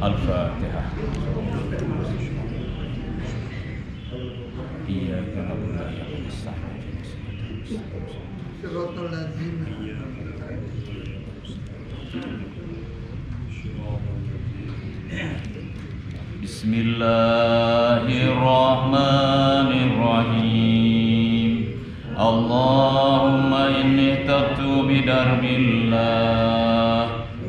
Al-Fatihah. Iyyaka na'budu wa iyyaka nasta'in. Shiratal ladzina Bismillahirrahmanirrahim. Allahumma inni taqtu bidarbillah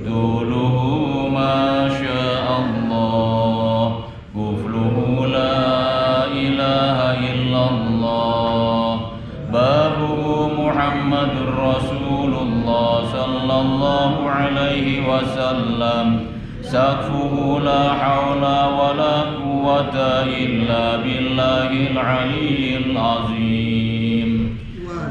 duluhu ma sya'allah kufluhu la ilaha illallah babuhu Muhammadur Rasulullah sallallahu alaihi wasallam Saqfuhu la hawla wa la quwwata illa billahil aliyyil azim.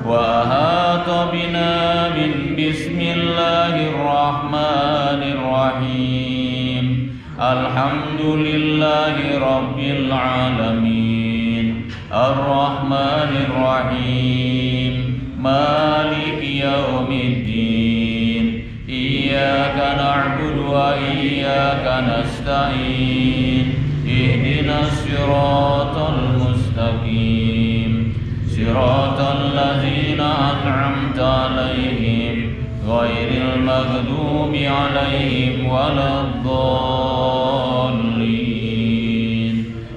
Wa ahata bina min bismillahirrahmanirrahim. Alhamdulillahi rabbil alamin. Ar-Rahmanirrahim. Maliki yaumiddin. Iyyaka na'budu wa iyyaka nasta'in. Ihdinas siratal mustaqim. Siratal ladzina an'amta 'alaihim ghairil maghdubi 'alaihim waladdallin.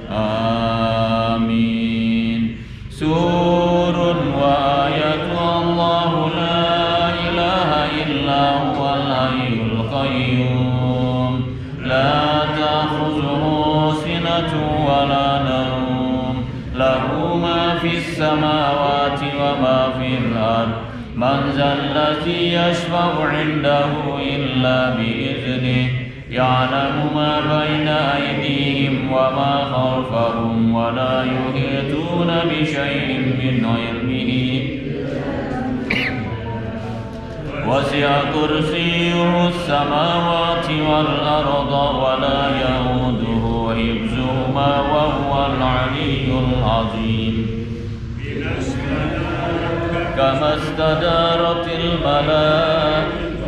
Amin. Surun wa ayatu Allahu la ilaha illa huwal hayyul qayyum la ta'khudhuhu sinatun wa la nawm lahu ma fis samawati wa ma fil ard man zalladzi yashfa'u 'indahu illa bi'idhnihi ya'lamu ma bayna aydihim wa ma khalfahum wa la yuhituna bi shay'in min 'ilmihi wasi'a kursiyyuhu as-samawati wal arda wa la ya'uduhu hifdhuhuma wa huwal 'aliyyul 'azim. Kama istadaratil malaa'ikatu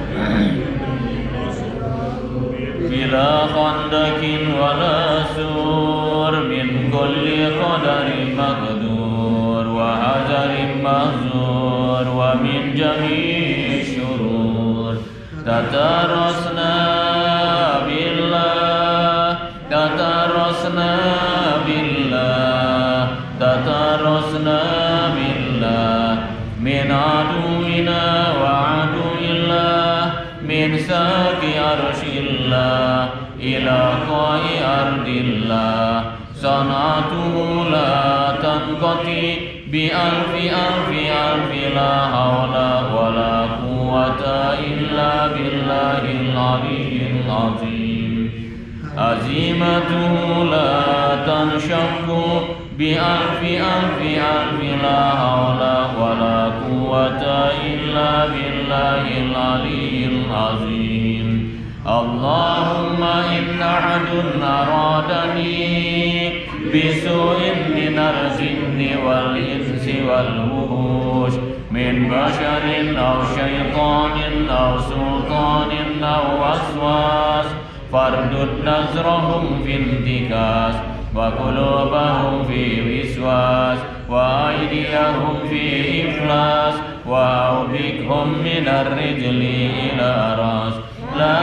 bila khandakin wa la sur min kulli qadarin maqdur wa hajarin mahzur wa min jami'i syurur tatarasna billah tatarasna billah tatarasna billah min aduwina wa aduwillah min saqi arshillah ila qa'i ardillah sanatuhu la tanqati bi alfi la hawla wa la quwwata illa billahil aliyyil azim. Azimatuhu la tanshaqqu bi alfi la hawla wa la quwwata illa billahil aliyyil azim. Allahumma inna ahadun aradani bisu'in minal jinni wal insi wal wuhush min basharin aw syaitanin aw sultanin aw waswas fardud nazrahum fintikas wa qulubahum fi wiswas wa aydiyahum fi iflas wa awbikhum minar rijli ila ras la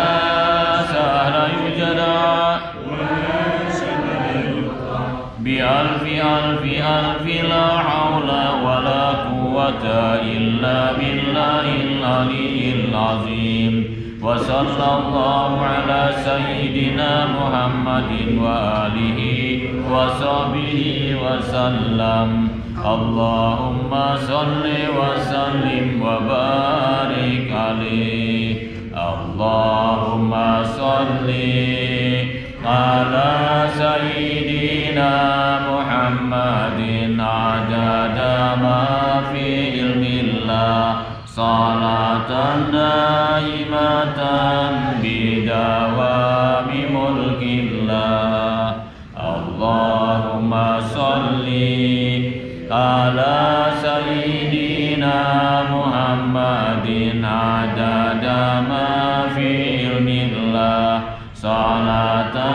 sahla yujada bi alfi la hawla wa la quwwata illa billahil aliyyil azim. Wa sallallahu ala sayyidina Muhammadin wa alihi wa sahbihi wa sallam. Allahumma salli wa sallim wa barik alaihi. Allahumma salli ala sayyidina Muhammadin adada ma fi ilmillah salatan daimatan bidawami mulkillah. Allahumma salli ala sayyidina Muhammadin adada ma fi ilmillah salatan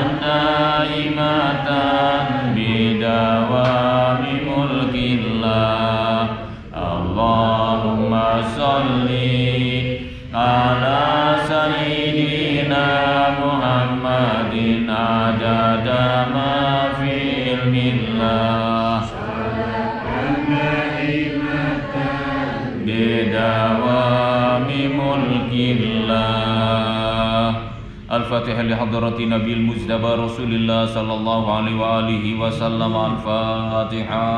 سيدنا محمد عدد ما في علم الله بدوام ملك الله. الفاتحة لحضرة نبي المجتبى رسول الله صلى الله عليه وآله وسلم. الفاتحة.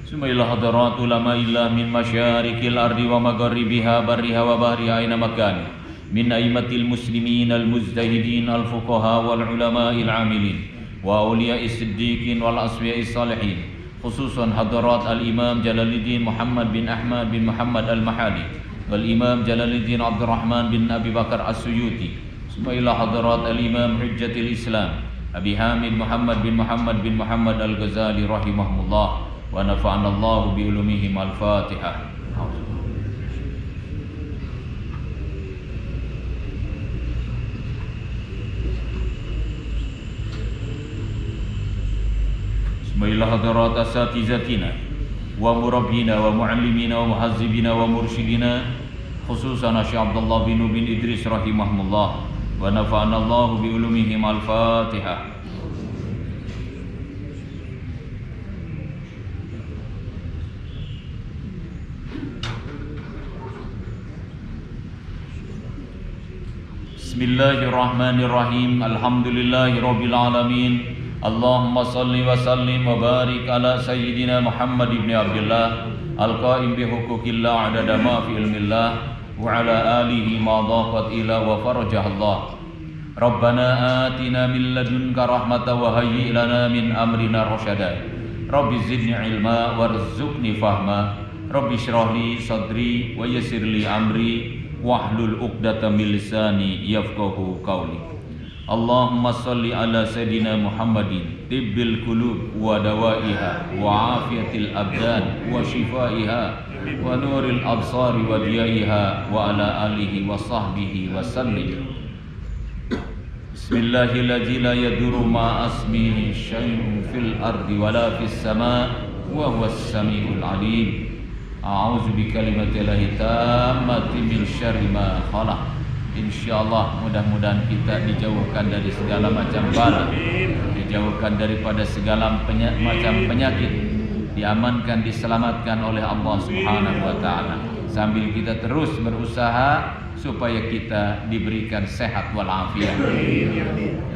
Bismillah hadarat ulama illa min masyarik al-ardi wa magharibiha barriha wa bahriha aina makan min aimatil muslimin al-mujtahidin al-fuqaha wal ulama al-amilin wa awliya'is siddiqin wal asfiya'is salihin, khususan hadarat al-imam Jalaluddin Muhammad bin Ahmad bin Muhammad al-Mahali wal imam Jalaluddin Abdurrahman bin Abi Bakar as-Suyuti. Bismillah hadarat al-imam Hujjatul Islam Abi Hamid Muhammad bin Muhammad al-Ghazali rahimahumullah wa nafa'ana Allah bi ulumihim. Al-Fatihah. Bismillah hadarat asatizatina wa murabbina wa muallimina wa muhazzibina wa mursyidina, khususan Syekh Abdullah bin Idris rahimahumullah wa nafa'ana Allah bi ulumihim. Al-Fatihah. Bismillahirrahmanirrahim. Alhamdulillahirabbil alamin. Allahumma salli wa sallim wa barik ala sayyidina Muhammad ibn Abdullah al-qaim bi huquqillah adada ma fi ilmillah wa ala alihi ma dhaqat ila wa farajah Allah. Rabbana atina min ladunka rahmatan wa hayyi lana min amrina rasyada. Rabbi zidni ilma warzuqni fahma. Rabbi shrah li sadri wa yassir li amri wahlul 'uqdatam min lisani yafqahu qawli. Allahumma salli ala sayidina Muhammadin tibbil qulub wa dawaiha wa afiyatil abdan wa shifaiha wa nuril absari wa diyaiha wa ala alihi wa sahbihi wa sallim. Bismillahirrahmanirrahim. La yadurru ma asmihi syai'un fil ardi wa la fis sama' wa huwas samiul alim. A'udzu bikalimatillahi tammati min syarri ma khalaq. Insyaallah mudah-mudahan kita dijauhkan dari segala macam bala, dijauhkan daripada segala macam penyakit, diamankan, diselamatkan oleh Allah Subhanahu wa taala. Sambil kita terus berusaha supaya kita diberikan sehat walafiat.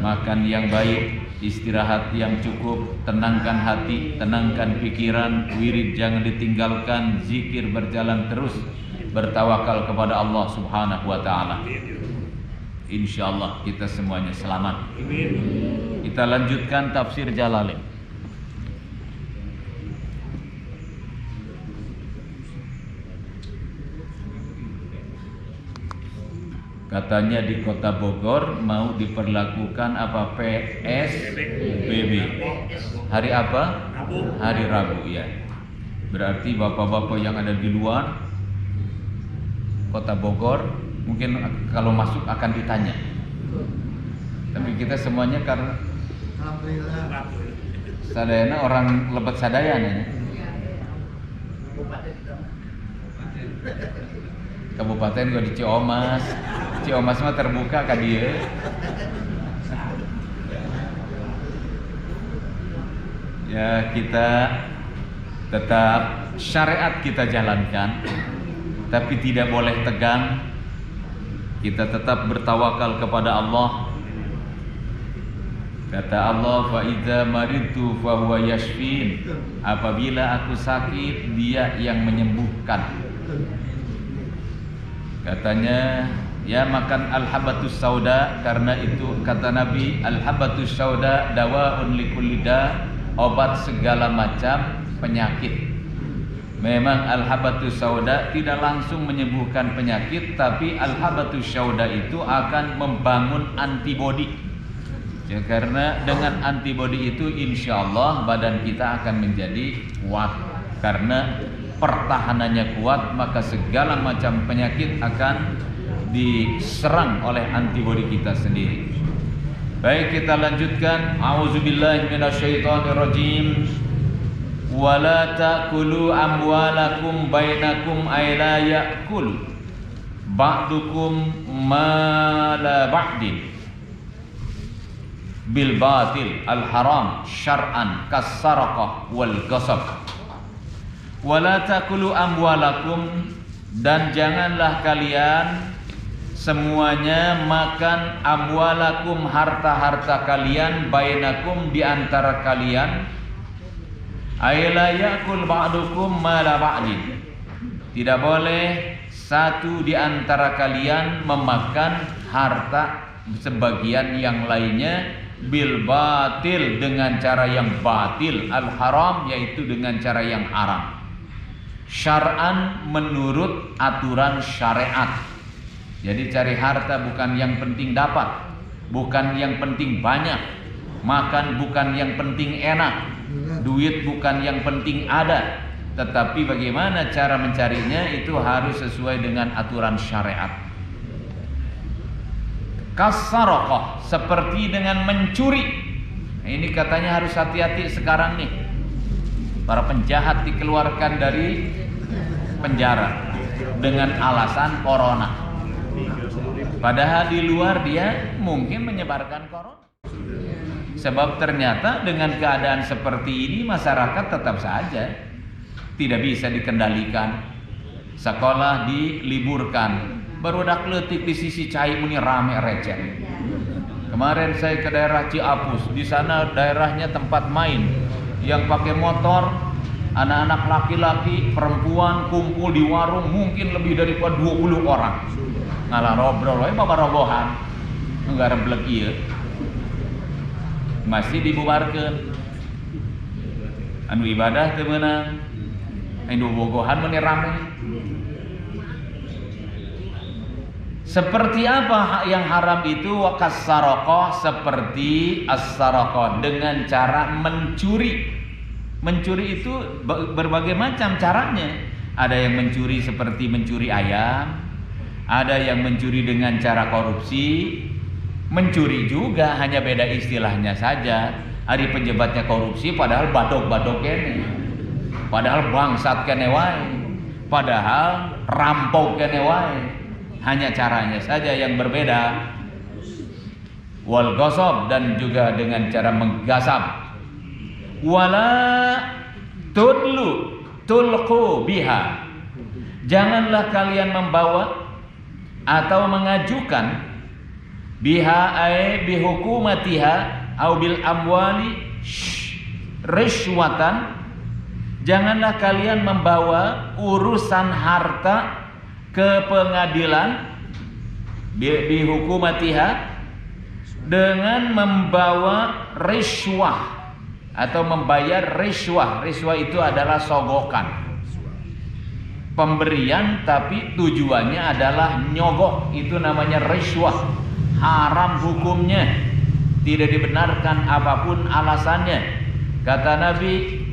Makan yang baik, istirahat yang cukup, tenangkan hati, tenangkan pikiran, wirid jangan ditinggalkan, zikir berjalan terus, bertawakal kepada Allah Subhanahu wa taala. Insyaallah kita semuanya selamat. Kita lanjutkan tafsir Jalalain. Katanya di Kota Bogor mau diperlakukan apa PSBB. Hari apa? Hari Rabu ya. Berarti bapak-bapak yang ada di luar Kota Bogor mungkin kalau masuk akan ditanya. Tapi kita semuanya karena sadayana orang Lebet Sadayan ya. Kabupaten gua di Ciomas. Ciomas mah terbuka ka dieu. Ya kita tetap syariat kita jalankan, tapi tidak boleh tegang. Kita tetap bertawakal kepada Allah. Kata Allah, fa idza maridtu fa huwa yashfin. Apabila aku sakit, Dia yang menyembuhkan. Katanya, ya makan al-habatus sauda, karena itu kata Nabi, al-habatus sauda dawaun likulli da, obat segala macam penyakit. Memang al-habatus sauda tidak langsung menyembuhkan penyakit, tapi al-habatus sauda itu akan membangun antibodi. Ya, karena dengan antibodi itu insya Allah badan kita akan menjadi kuat. Karena pertahanannya kuat, maka segala macam penyakit akan diserang oleh antibodi kita sendiri. Baik, kita lanjutkan. A'udzubillahi minasyaitonirrajim. Wala ta'kulu amwalakum bainakum ay la ya'kul ba'dukum mala ba'din bil batil al haram syar'an kas-saraqah wal ghasab. Wala ta'kulu amwalakum, dan janganlah kalian semuanya makan amwalakum, harta-harta kalian, bainakum, di antara kalian, ay la ya'kul ba'dukum mala ba'din, tidak boleh satu di antara kalian memakan harta sebagian yang lainnya, bil batil, dengan cara yang batil, al haram, yaitu dengan cara yang haram, syar'an, menurut aturan syariat. Jadi cari harta bukan yang penting dapat, bukan yang penting banyak, makan bukan yang penting enak, duit bukan yang penting ada, tetapi bagaimana cara mencarinya itu harus sesuai dengan aturan syariat. Kas-saraqah, seperti dengan mencuri. Nah, ini katanya harus hati-hati sekarang nih. Para penjahat dikeluarkan dari penjara dengan alasan corona. Padahal di luar dia mungkin menyebarkan corona. Sebab ternyata dengan keadaan seperti ini masyarakat tetap saja tidak bisa dikendalikan. Sekolah diliburkan, barudak letik di sisi cai muni rame receh. Kemarin saya ke daerah Ciapus, di sana daerahnya tempat main, yang pakai motor, anak-anak laki-laki, perempuan kumpul di warung mungkin lebih daripada 20 orang. Ngalah robrol we babarogohan, enggak reblek ieu. Masih dibubarkeun. Anu ibadah teu meunang. Anu bogohan meni rame. Seperti apa yang haram itu? Wakassaraqah, seperti as-saraqah, dengan cara mencuri. Mencuri itu berbagai macam caranya. Ada yang mencuri seperti mencuri ayam, ada yang mencuri dengan cara korupsi. Mencuri juga, hanya beda istilahnya saja. Ari penjebatnya korupsi padahal badok-badok kene, padahal bangsat kene wae, padahal rampok kene wae. Hanya caranya saja yang berbeda. Wal ghasab, dan juga dengan cara menggasap. Wala tulqu biha, janganlah kalian membawa atau mengajukan biha ay bihukumatiha au bil amwali rishwatan, janganlah kalian membawa urusan harta ke pengadilan bihukumatiha, dengan membawa riswah atau membayar riswah. Riswah itu adalah sogokan, pemberian tapi tujuannya adalah nyogok, itu namanya riswah. Haram hukumnya, tidak dibenarkan apapun alasannya. Kata Nabi,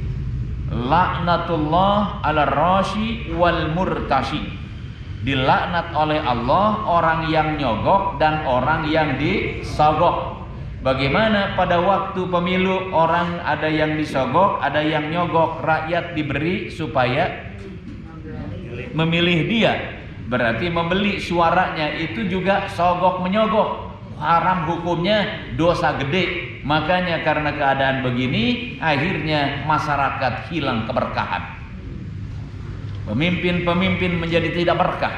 laknatullah ala rashi wal murtashi, dilaknat oleh Allah orang yang nyogok dan orang yang disogok. Bagaimana pada waktu pemilu, orang ada yang disogok, ada yang nyogok, rakyat diberi supaya memilih dia, berarti membeli suaranya, itu juga sogok menyogok. Haram hukumnya, dosa gede. Makanya karena keadaan begini, akhirnya masyarakat hilang keberkahan. Pemimpin-pemimpin menjadi tidak berkah.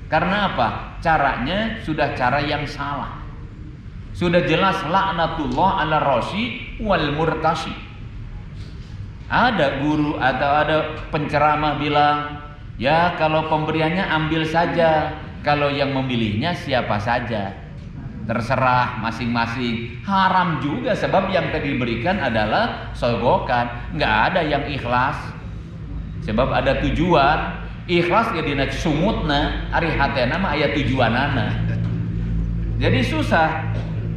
Karena apa? Caranya sudah cara yang salah. Sudah jelas laknatullah ala rashi wal murtashi. Ada guru atau ada penceramah bilang, ya kalau pemberiannya ambil saja, kalau yang memilihnya siapa saja, terserah masing-masing. Haram juga, sebab yang tadi diberikan adalah sogokan, nggak ada yang ikhlas. Sebab ada tujuan. Ikhlas jadi sumutna, ari hatena mah aya tujuanana. Jadi susah.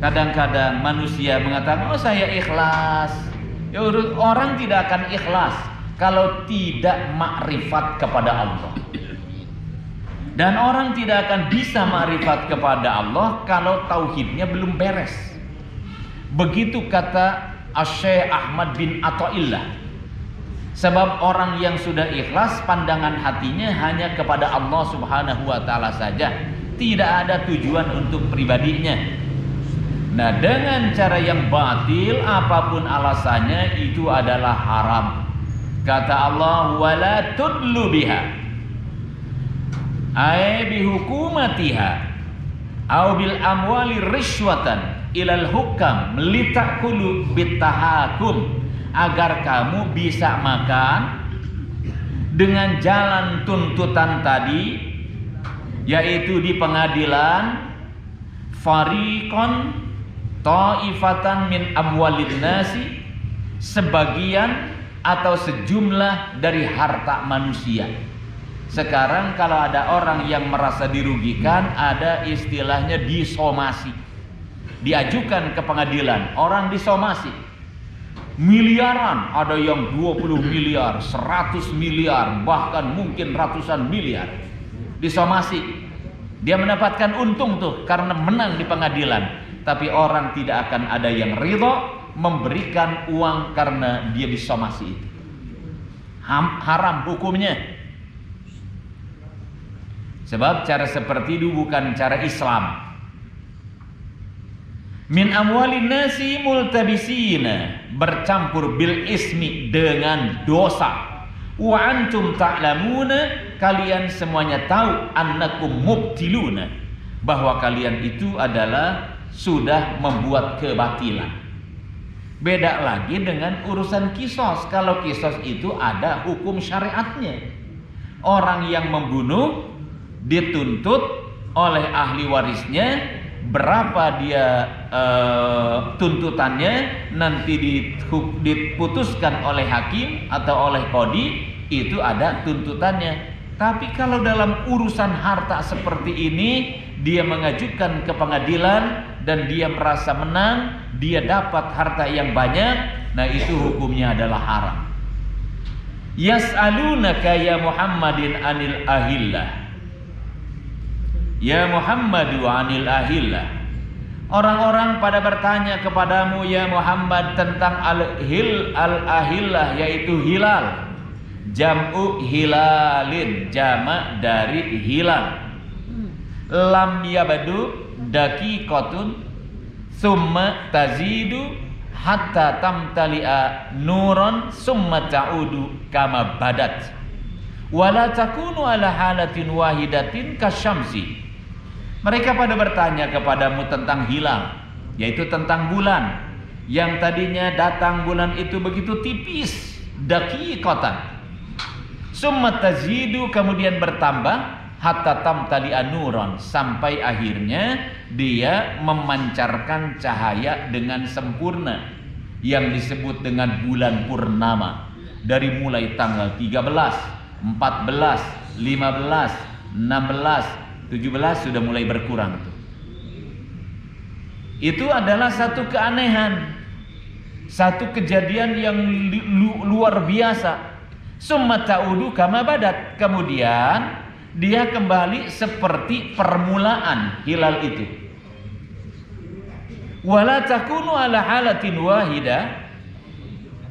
Kadang-kadang manusia mengatakan, oh saya ikhlas. Ya orang tidak akan ikhlas kalau tidak makrifat kepada Allah. Dan orang tidak akan bisa makrifat kepada Allah kalau tauhidnya belum beres. Begitu kata Asy-Syaikh Ahmad bin Athaillah. Sebab orang yang sudah ikhlas, pandangan hatinya hanya kepada Allah Subhanahu wa taala saja, tidak ada tujuan untuk pribadinya. Nah, dengan cara yang batil, apapun alasannya, itu adalah haram. Kata Allah, wala tudlu biha ay bihukumatiha au bil amwali rishwatan ilal hukam litakulu bitahakum, agar kamu bisa makan dengan jalan tuntutan tadi, yaitu di pengadilan, fariqon ta'ifatan min amwalin nasi, sebagian atau sejumlah dari harta manusia. Sekarang kalau ada orang yang merasa dirugikan, ada istilahnya disomasi, diajukan ke pengadilan, orang disomasi miliaran, ada yang 20 miliar, 100 miliar, bahkan mungkin ratusan miliar disomasi. Dia mendapatkan untung tuh karena menang di pengadilan, tapi orang tidak akan ada yang ridho memberikan uang karena dia disomasi itu. Haram hukumnya. Sebab cara seperti itu bukan cara Islam. Min amwalin nasi multabisina, bercampur bil ismi, dengan dosa. Wa antum ta'lamuna, kalian semuanya tahu, annakum mubtiluna, bahwa kalian itu adalah sudah membuat kebatilan. Beda lagi dengan urusan kisos. Kalau kisos itu ada hukum syariatnya. Orang yang membunuh dituntut oleh ahli warisnya, berapa dia tuntutannya, nanti diputuskan oleh hakim atau oleh qadhi, itu ada tuntutannya. Tapi kalau dalam urusan harta seperti ini, dia mengajukan ke pengadilan dan dia merasa menang, dia dapat harta yang banyak, nah itu hukumnya adalah haram. Yas'alunaka ya Muhammadin anil ahillah, ya Muhammadu anil ahillah. Orang-orang pada bertanya kepadamu ya Muhammad tentang al-ahillah, yaitu hilal. Jam'u hilalin, jamak dari hilal. Lam yabadu daqiqatun summa tazidu hatta tamtali'a nuran summa ta'udu kama badat. Wala takunu ala halatin wahidatin kasyamsi. Mereka pada bertanya kepadamu tentang hilal, yaitu tentang bulan. Yang tadinya datang bulan itu begitu tipis, daqiqatan. Summa tazidu, kemudian bertambah, hatta tamtali'a nuran, sampai akhirnya dia memancarkan cahaya dengan sempurna, yang disebut dengan bulan purnama. Dari mulai tanggal 13, 14, 15, 16, 17 sudah mulai berkurang. Itu adalah satu keanehan, satu kejadian yang luar biasa. Summa ta'udu kama badat, kemudian dia kembali seperti permulaan hilal itu. Wala takunu ala halatin wahida,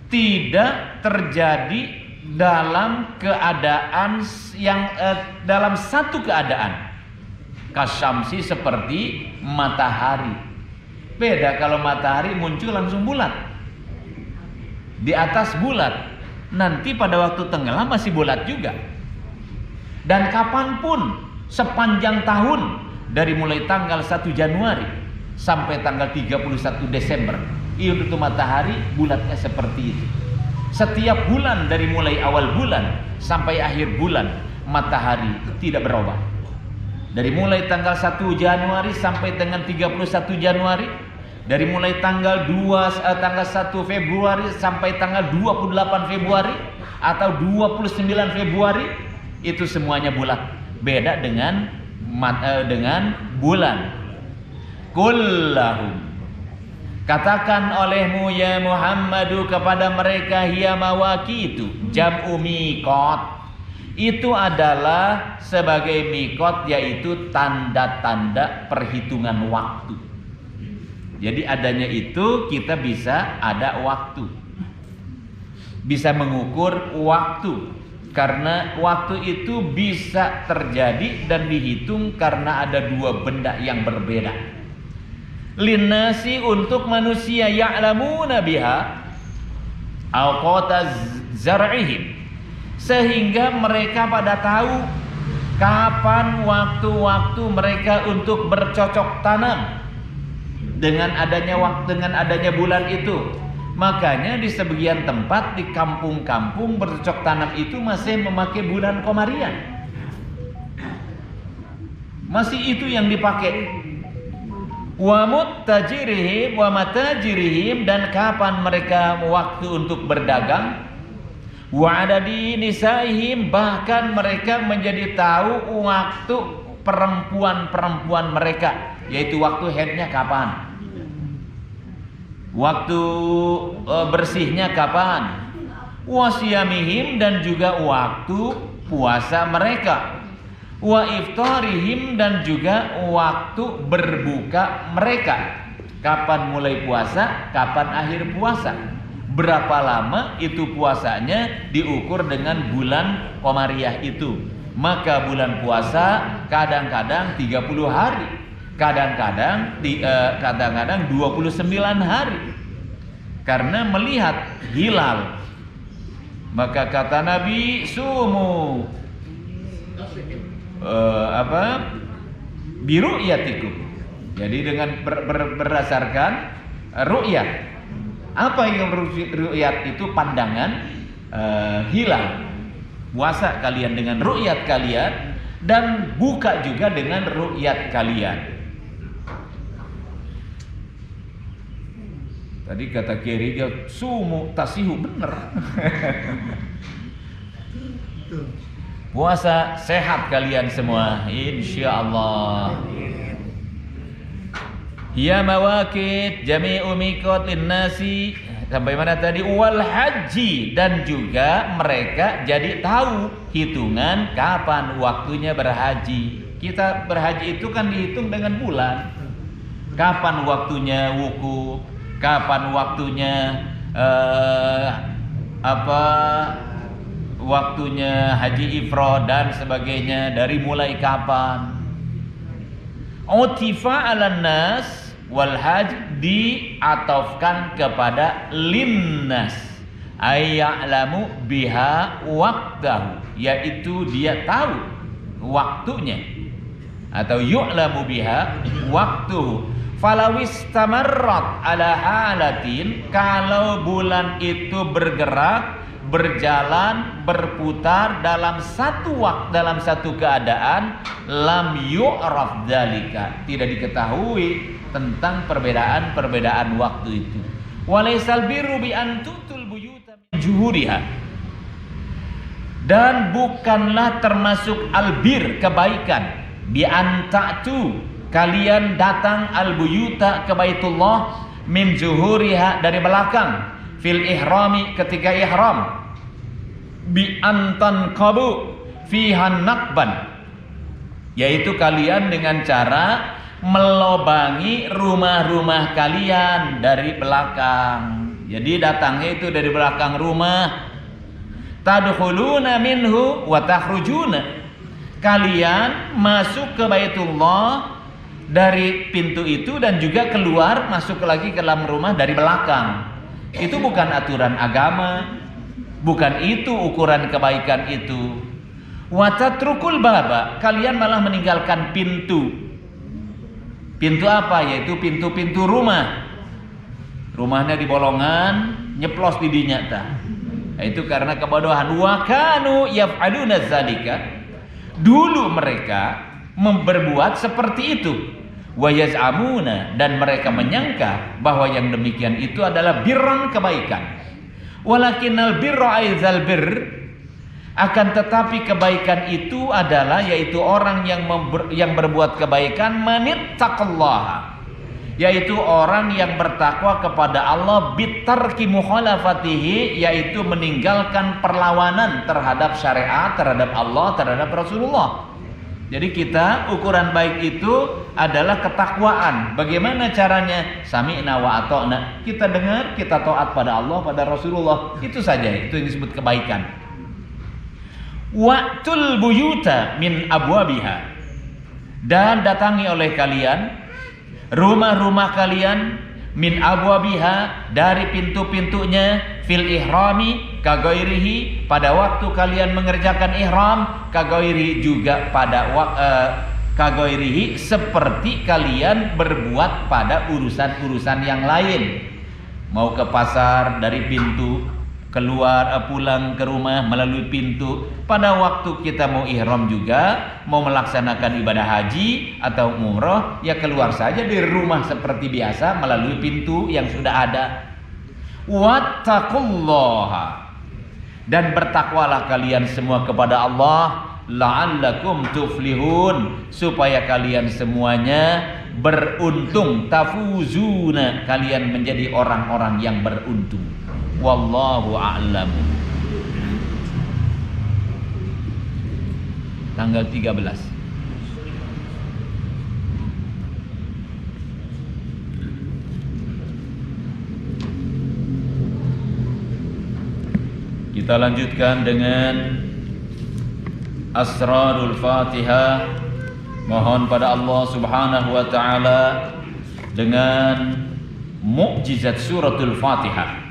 tidak terjadi dalam keadaan yang dalam satu keadaan. Kasyamsi, seperti matahari. Beda kalau matahari muncul langsung bulat, di atas bulat, nanti pada waktu tenggelam masih bulat juga. Dan kapanpun sepanjang tahun, dari mulai tanggal 1 Januari sampai tanggal 31 Desember, itu matahari bulatnya seperti itu. Setiap bulan, dari mulai awal bulan sampai akhir bulan, matahari tidak berubah. Dari mulai tanggal 1 Januari sampai dengan 31 Januari, dari mulai tanggal 1 Februari sampai tanggal 28 Februari atau 29 Februari, itu semuanya bulat. Beda dengan bulan. Kullahum, katakan olehmu ya Muhammadu kepada mereka, hiya mawaqitu jam'u miqat, itu adalah sebagai miqat, yaitu tanda-tanda perhitungan waktu. Jadi adanya itu kita bisa ada waktu, bisa mengukur waktu, karena waktu itu bisa terjadi dan dihitung karena ada dua benda yang berbeda. Linnasi, untuk manusia, ya'lamuna biha awqata zar'ihim, sehingga mereka pada tahu kapan waktu-waktu mereka untuk bercocok tanam dengan adanya bulan itu. Makanya di sebagian tempat di kampung-kampung bercocok tanam itu masih memakai bulan Komarian. Masih itu yang dipakai. Wa muttajirihim wa matajirihim, dan kapan mereka waktu untuk berdagang. Wa adadi nisaihim, bahkan mereka menjadi tahu waktu perempuan-perempuan mereka, yaitu waktu haidnya kapan, waktu bersihnya kapan. Wasiyamihim, dan juga waktu puasa mereka. Wa iftarihim, dan juga waktu berbuka mereka, kapan mulai puasa, kapan akhir puasa, berapa lama itu puasanya, diukur dengan bulan Komariah itu. Maka bulan puasa kadang-kadang 30 hari, kadang-kadang 29 hari, karena melihat hilal. Maka kata Nabi, sumu biru'yatikum. Jadi dengan berdasarkan ru'yat. Apa yang ru'yat itu? Pandangan hilal. Puasa kalian dengan ru'yat kalian, dan buka juga dengan ru'yat kalian. Tadi kata Kiai Rijal, sumu tasihu, bener. Puasa sehat kalian semua, insyaallah. Ya mawaqit jami'u miqat linnasi, sampai mana tadi? Wal haji, dan juga mereka jadi tahu hitungan kapan waktunya berhaji. Kita berhaji itu kan dihitung dengan bulan. Kapan waktunya wukuf, kapan waktunya waktunya haji ifrad dan sebagainya, dari mulai kapan. Utifa 'alan nas wal haj, diatofkan kepada linnas, ayya'lamu biha waqtahu, yaitu dia tahu waktunya, atau yu'lamu biha waktuhu. Falawis tamarrat ala halatin, kalau bulan itu bergerak, berjalan, berputar dalam satu waktu, dalam satu keadaan, lam yu'raf dzalika, tidak diketahui tentang perbedaan waktu itu. Walaisal birru bi an tutul buyuta min juhuriha, dan bukanlah termasuk albir, kebaikan, bi an ta'tu, kalian datang al buyuta ke Baitullah, min juhuriha, dari belakang, fil ihrami, ketika ihram, bi antan qabu fihan nakban, yaitu kalian dengan cara melobangi rumah-rumah kalian dari belakang. Jadi datangnya itu dari belakang rumah. Tadkhuluna minhu wa takhrujuna, kalian masuk ke Baitullah dari pintu itu, dan juga keluar masuk lagi ke dalam rumah dari belakang. Itu bukan aturan agama, bukan itu ukuran kebaikan itu. Wa tatrukul baba, kalian malah meninggalkan pintu. Pintu apa? Yaitu pintu-pintu rumah. Rumahnya di bolongan, nyeplos di dinya tah. Itu karena kebodohan. Wa kanu yaf'aluna dzalika, dulu mereka berbuat seperti itu. Wa yaz'amuna, dan mereka menyangka bahwa yang demikian itu adalah birran, kebaikan. Walakinnal birra aizal birr, akan tetapi kebaikan itu adalah, yaitu orang yang berbuat kebaikan, manittaqallaha, yaitu orang yang bertakwa kepada Allah, bitarki mukhalafatihi, yaitu meninggalkan perlawanan terhadap syariat, terhadap Allah, terhadap Rasulullah. Jadi kita ukuran baik itu adalah ketakwaan. Bagaimana caranya? Sami'na wa ata'na. Kita dengar, kita taat pada Allah, pada Rasulullah. Itu saja, itu yang disebut kebaikan. Wa'tul buyuta min abwabiha. Dan datangi oleh kalian rumah-rumah kalian min abwabiha, dari pintu-pintunya, fil ihrami kagairihi, pada waktu kalian mengerjakan ihram, kagairihi juga pada kagairihi, seperti kalian berbuat pada urusan-urusan yang lain. Mau ke pasar, dari pintu keluar, pulang ke rumah melalui pintu. Pada waktu kita mau ihram juga, mau melaksanakan ibadah haji atau umroh, ya keluar saja dari rumah seperti biasa melalui pintu yang sudah ada. Wattaqullaha, dan bertakwalah kalian semua kepada Allah, la'allakum tuflihun, supaya kalian semuanya beruntung, tafuzuna, kalian menjadi orang-orang yang beruntung. Wallahu a'lam. Tanggal 13. Kita lanjutkan dengan Asrarul Fatihah. Mohon pada Allah Subhanahu wa taala dengan mukjizat suratul Fatihah,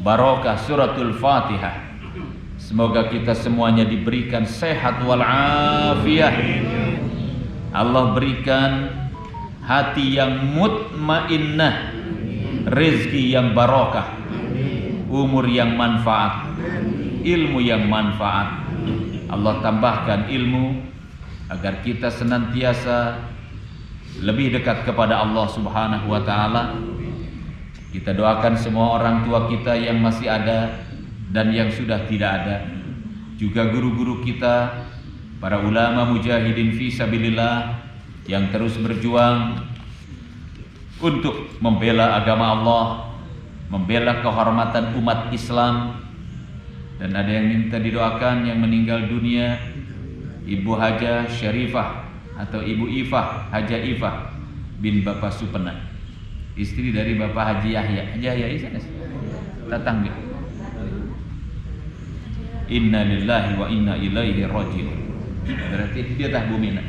barokah suratul Fatihah. Semoga kita semuanya diberikan sehat wal afiyah. Allah berikan hati yang mutmainnah, rezeki yang barokah, umur yang manfaat, ilmu yang manfaat. Allah tambahkan ilmu agar kita senantiasa lebih dekat kepada Allah Subhanahu wa taala. Kita doakan semua orang tua kita yang masih ada dan yang sudah tidak ada, juga guru-guru kita, para ulama mujahidin fi sabilillah yang terus berjuang untuk membela agama Allah, membela kehormatan umat Islam. Dan ada yang minta didoakan yang meninggal dunia, Ibu Haja Syarifah atau Ibu Ifah, Haja Ifah bin Bapak Supena, istri dari Bapak Haji Yahya. Haji Yahya sana datang dia. Inna lillahi wa inna ilaihi raji'un. Berarti dia tah bumina.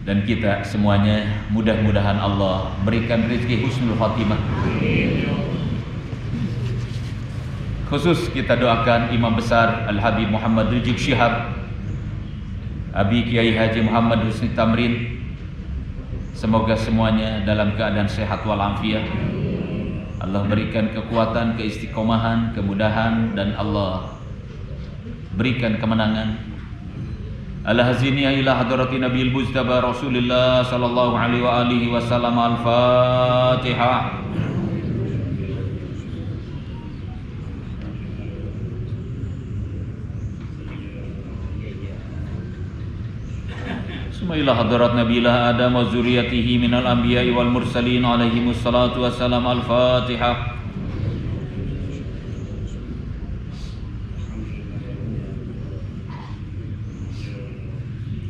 Dan kita semuanya mudah-mudahan Allah berikan rezeki husnul khatimah. Khusus kita doakan Imam Besar Al-Habib Muhammad Rizik Syihab, Abi Kiai Haji Muhammad Husni Tamrin. Semoga semuanya dalam keadaan sehat walafiat. Allah berikan kekuatan, keistiqomahan, kemudahan, dan Allah berikan kemenangan. Al-Haziniyah ila hadrati Nabiil Mujtaba Rasulullah sallallahu alaihi wa alihi wasallam. Al-Fatihah. Ila hadrat nabilah Adam wa zuriyatihi minal anbiya'i wal mursalin alaihimus salatu wassalam. Al-Fatihah.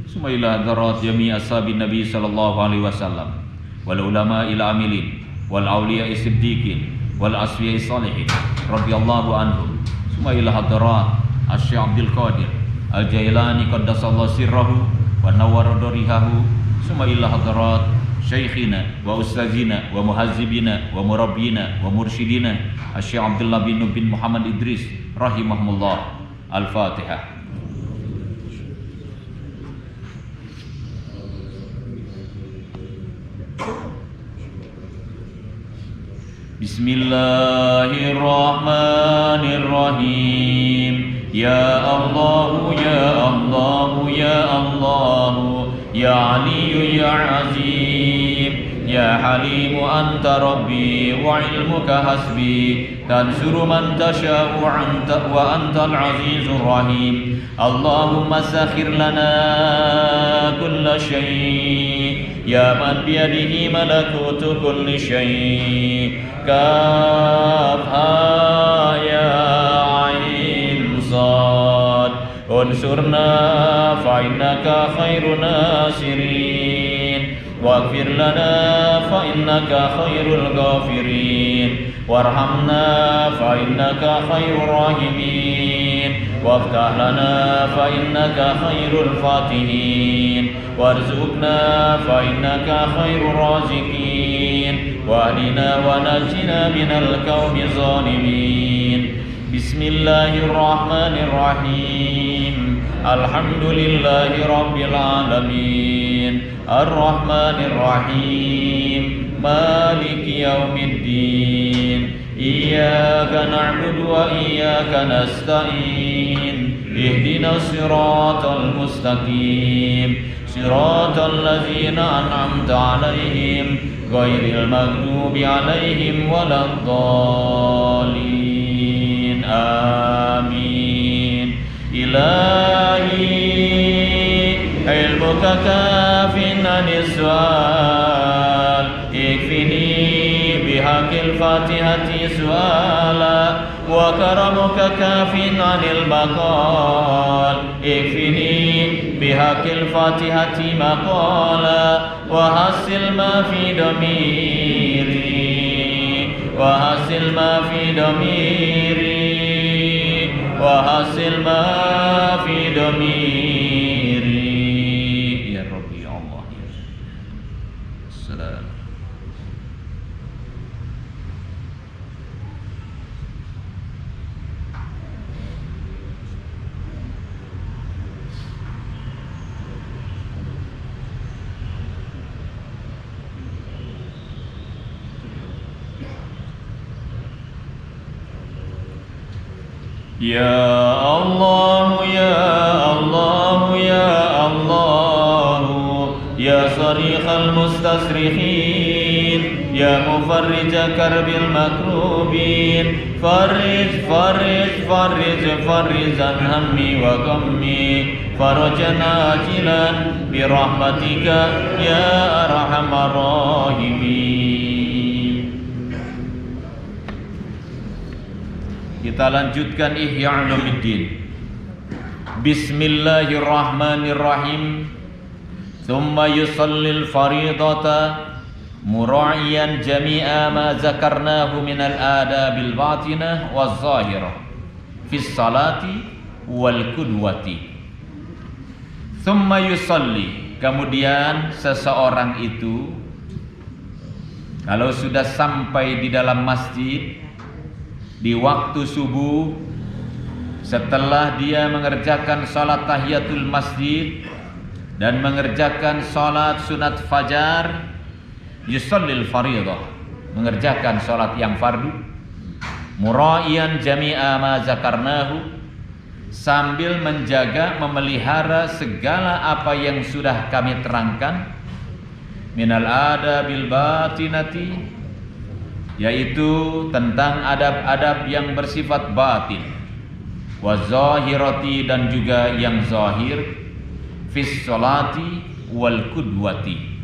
Summa ila hadrat jami' ashabin nabi sallallahu alaihi wasallam wal ulama ila amilin wal awliya'i siddiqin wal asfiya'i salihin radhiyallahu anhum. Summa ila hadrat Asy-Syaikh Abdul Qadir Al-Jailani qaddasallahu sirrahu wa nawwara darihahu. Summa ila hadrat syekhina wa ustazina wa muhazzibina wa murabbina wa mursyidina Asy-Syaikh Abdullah bin Muhammad Idris rahimahumullah. Al-Fatihah. Bismillahirrahmanirrahim. Ya Allah, ya Allah, ya Allah, ya Ali, ya Azim, ya Halim, anta Rabbi wa ilmuka hasbi, tansuru man tasha'u anta wa antal azizur rahim. Allahumma sakhir lana kulla syai', ya man biyadihi malakutu kulli syai'. Kaf ha ya ain sad, وانصرنا فإنك خير ناصرين واغفر لنا فإنك خير الغافرين وارحمنا فإنك خير الراحمين وافتح لنا فإنك خير الفاتحين وارزقنا فإنك خير الرازقين واهدنا ونجنا من القوم الظالمين بسم الله الرحمن الرحيم الحمد لله رب العالمين الرحمن الرحيم مالك يوم الدين إياك نعبد وإياك نستعين اهدنا الصراط المستقيم صراط الذين أنعمت عليهم غير المغضوب عليهم ولا الضالين آمين إلهي علمك كاف عن السؤال اكفني بحق الفاتحة سؤالا وكرمك كاف عن المقال اكفني بحق الفاتحة مقالا وحصل ما في ضميري وحصل ما في ضميري وحصل ما في ضميري يا ربي يا الله يا السلام. Ya Allah ya Allah ya Allah ya sariqal mustasrikhin ya mufarrij karbil makrubin farij farij farij farizan hammi wa ghammi farajana ajilan birahmatika ya arhamar rahimin. Kita lanjutkan Ihya Ulumuddin. Bismillahirrahmanirrahim. Thumma yusallil faridata mura'iyan jami'a ma zakarnahu minal adabil batinah waz zahirah fis salati wal qudwati. Thumma yusalli, kemudian seseorang itu kalau sudah sampai di dalam masjid di waktu subuh, setelah dia mengerjakan salat tahiyatul masjid dan mengerjakan salat sunat fajar, yusallil faridah, mengerjakan salat yang fardu, mura'iyan jami'a ma zakarnahu, sambil menjaga memelihara segala apa yang sudah kami terangkan, minal adabil batinati, yaitu tentang adab-adab yang bersifat batin, wazahirati, dan juga yang zahir, fis salati wal qudwati,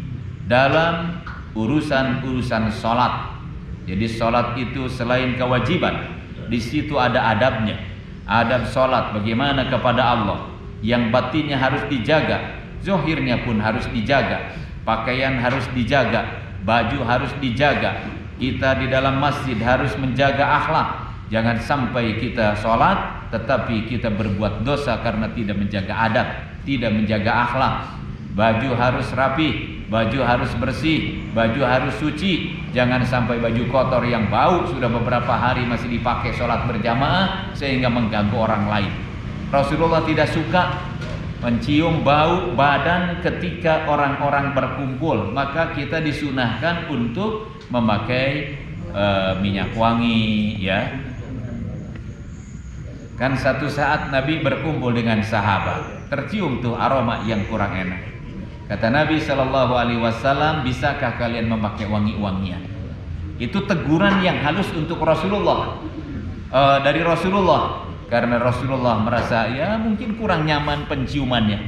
dalam urusan-urusan salat. Jadi salat itu selain kewajiban, di situ ada adabnya. Adab salat bagaimana kepada Allah, yang batinnya harus dijaga, zahirnya pun harus dijaga, pakaian harus dijaga, baju harus dijaga. Kita di dalam masjid harus menjaga akhlak. Jangan sampai kita sholat tetapi kita berbuat dosa karena tidak menjaga adab, tidak menjaga akhlak. Baju harus rapi, baju harus bersih, baju harus suci. Jangan sampai baju kotor yang bau sudah beberapa hari masih dipakai sholat berjamaah sehingga mengganggu orang lain. Rasulullah tidak suka mencium bau badan ketika orang-orang berkumpul. Maka kita disunahkan untuk memakai minyak wangi, ya. Kan satu saat Nabi berkumpul dengan sahabat, tercium tuh aroma yang kurang enak. Kata Nabi SAW, bisakah kalian memakai wangi-wangian? Itu teguran yang halus untuk Rasulullah, dari Rasulullah, karena Rasulullah merasa ya mungkin kurang nyaman penciumannya.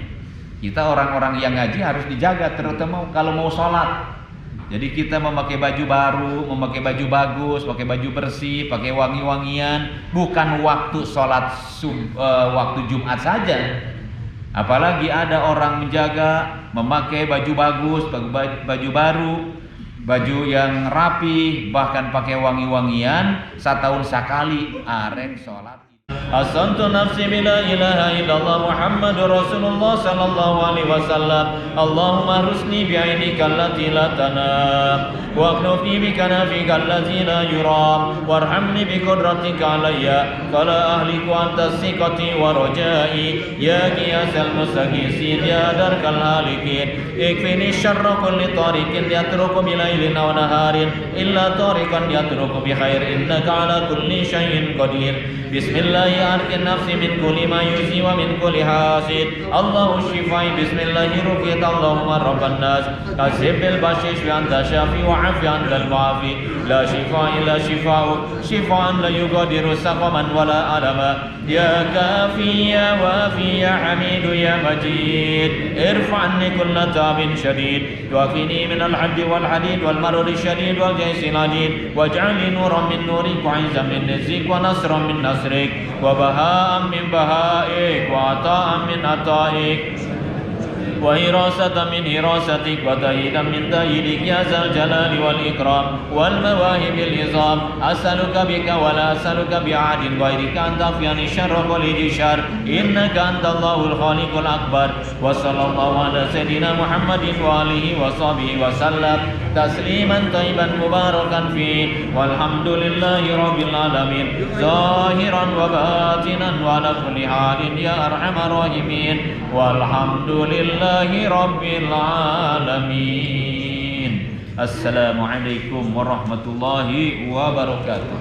Kita orang-orang yang ngaji harus dijaga, terutama kalau mau sholat. Jadi kita memakai baju baru, memakai baju bagus, pakai baju bersih, pakai wangi-wangian, bukan waktu sholat waktu Jumat saja. Apalagi ada orang menjaga memakai baju bagus, baju baru, baju yang rapi, bahkan pakai wangi-wangian, setahun sekali arek sholat. Asantu nafsi bila ilaha illallah Muhammadur Rasulullah sallallahu alaihi wasallam. Allahumma rusni bi'ainika allati la tanam wa akhnufni bikanafika allati la yuram warhamni biqudratika alayya fala ahliku anta siqati wa rajai ya qiyasal mustaqisin ya darkal halikin ikfini syarra kulli tariqin yatruku bilailin aw naharin illa tariqan yatruku bi khair innaka ala kulli syai'in qadir. Bismillah arqin nafsi min kulli ma yuzi wa min kulli hasid. Allahu shifai bismillahirrahmanirrahim. Allahumma rabban nas kasbil bashish wa anta shafi wa afi antal muafi la shifa illa shifa'u shifaan la yughadiru saqaman wala alama ya kafi ya wafi ya hamid ya majid irfa anni kulla tabin shadid waqini min al-'abdi wal hadid wal marad shadid wal jaysi najid waj'alni nuran min nurik wa 'izan min rizqik wa nasran min nasrik wa baha'an min baha'ik wa ata'an min ata'ik wa hirasatan min hirasatik wa ta'idan min ta'idik ya zal jalali wal ikram wal mawahibil izam as'aluka bika wa la as'aluka bi'adin ghairika anta afiyani syarra walidi syar innaka antallahul khaliqul akbar wa sallallahu ala sayyidina Muhammadin wa alihi wa sahbihi wa sallam tasliman tayyiban mubarakan fi walhamdulillahi rabbil alamin zahiran wa batinan wa ala kulli halin ya arhamar rahimin walhamdulillahi rabbil alamin. Assalamualaikum warahmatullahi wabarakatuh.